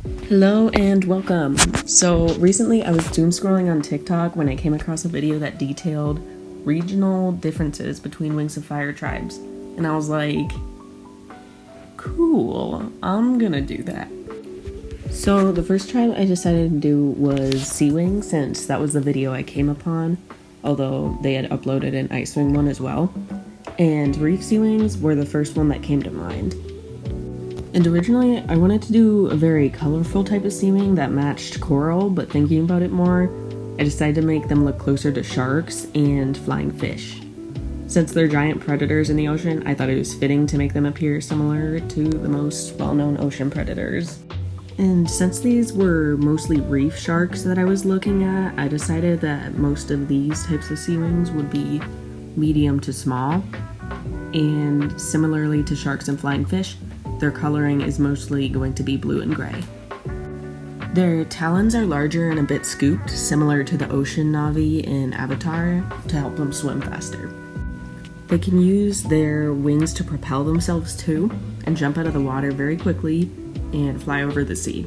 Hello and welcome. So recently I was doom scrolling on TikTok when I came across a video that detailed regional differences between Wings of Fire tribes. And I was like, cool, I'm gonna do that. So the first tribe I decided to do was Sea Wing, since that was the video I came upon, although they had uploaded an Ice Wing one as well. And Reef Sea Wings were the first one that came to mind. And originally, I wanted to do a very colorful type of sea wing that matched coral, but thinking about it more, I decided to make them look closer to sharks and flying fish. Since they're giant predators in the ocean, I thought it was fitting to make them appear similar to the most well-known ocean predators. And since these were mostly reef sharks that I was looking at, I decided that most of these types of sea wings would be medium to small. And similarly to sharks and flying fish, their coloring is mostly going to be blue and gray. Their talons are larger and a bit scooped, similar to the ocean Na'vi in Avatar, to help them swim faster. They can use their wings to propel themselves too, and jump out of the water very quickly and fly over the sea.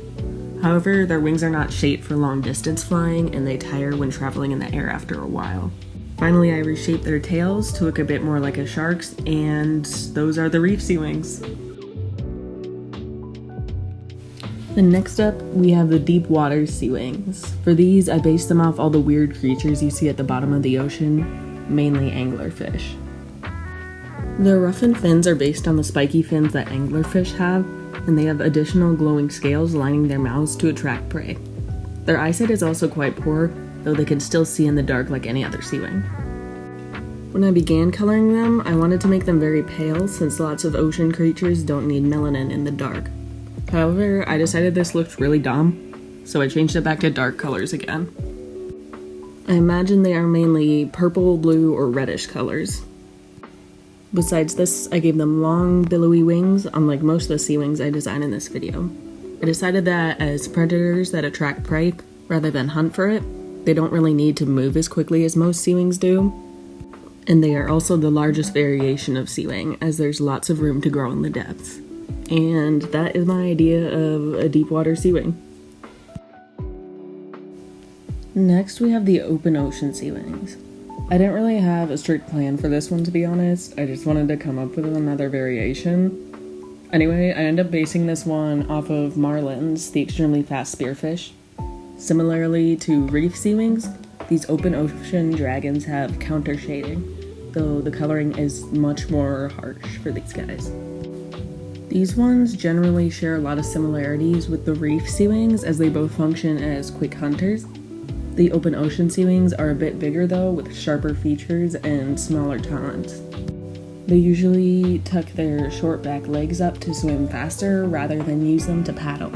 However, their wings are not shaped for long distance flying, and they tire when traveling in the air after a while. Finally, I reshaped their tails to look a bit more like a shark's, and those are the Reef Sea Wings. Then next up, we have the deep water sea wings. For these, I based them off all the weird creatures you see at the bottom of the ocean, mainly anglerfish. Their roughened fins are based on the spiky fins that anglerfish have, and they have additional glowing scales lining their mouths to attract prey. Their eyesight is also quite poor, though they can still see in the dark like any other sea wing. When I began coloring them, I wanted to make them very pale, since lots of ocean creatures don't need melanin in the dark. However, I decided this looked really dumb, so I changed it back to dark colors again. I imagine they are mainly purple, blue, or reddish colors. Besides this, I gave them long, billowy wings, unlike most of the sea wings I designed in this video. I decided that as predators that attract prey, rather than hunt for it, they don't really need to move as quickly as most sea wings do. And they are also the largest variation of sea wing, as there's lots of room to grow in the depths. And that is my idea of a deep water sea wing. Next, we have the open ocean sea wings. I didn't really have a strict plan for this one, to be honest. I just wanted to come up with another variation. Anyway, I ended up basing this one off of marlins, the extremely fast spearfish. Similarly to reef sea wings, these open ocean dragons have counter shading, though the coloring is much more harsh for these guys. These ones generally share a lot of similarities with the reef sea wings, as they both function as quick hunters. The open ocean sea wings are a bit bigger though, with sharper features and smaller talons. They usually tuck their short back legs up to swim faster rather than use them to paddle.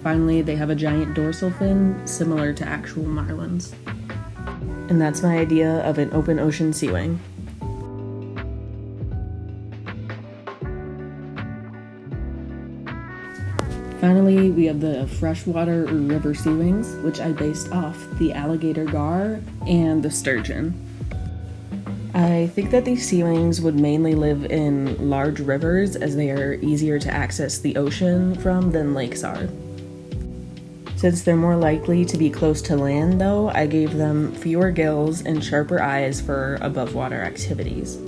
Finally, they have a giant dorsal fin, similar to actual marlins. And that's my idea of an open ocean sea wing. Finally, we have the freshwater or river sea wings, which I based off the alligator gar and the sturgeon. I think that these sea wings would mainly live in large rivers, as they are easier to access the ocean from than lakes are. Since they're more likely to be close to land though, I gave them fewer gills and sharper eyes for above water activities.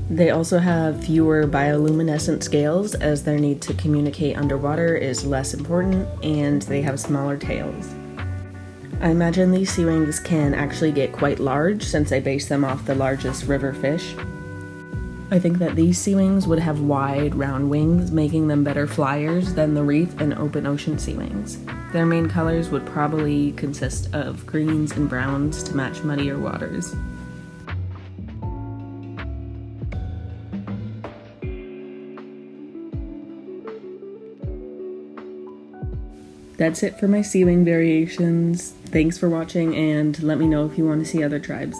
They also have fewer bioluminescent scales, as their need to communicate underwater is less important, and they have smaller tails. I imagine these sea wings can actually get quite large, since I based them off the largest river fish. I think that these sea wings would have wide, round wings, making them better flyers than the reef and open ocean sea wings. Their main colors would probably consist of greens and browns to match muddier waters. That's it for my sea wing variations. Thanks for watching, and let me know if you want to see other tribes.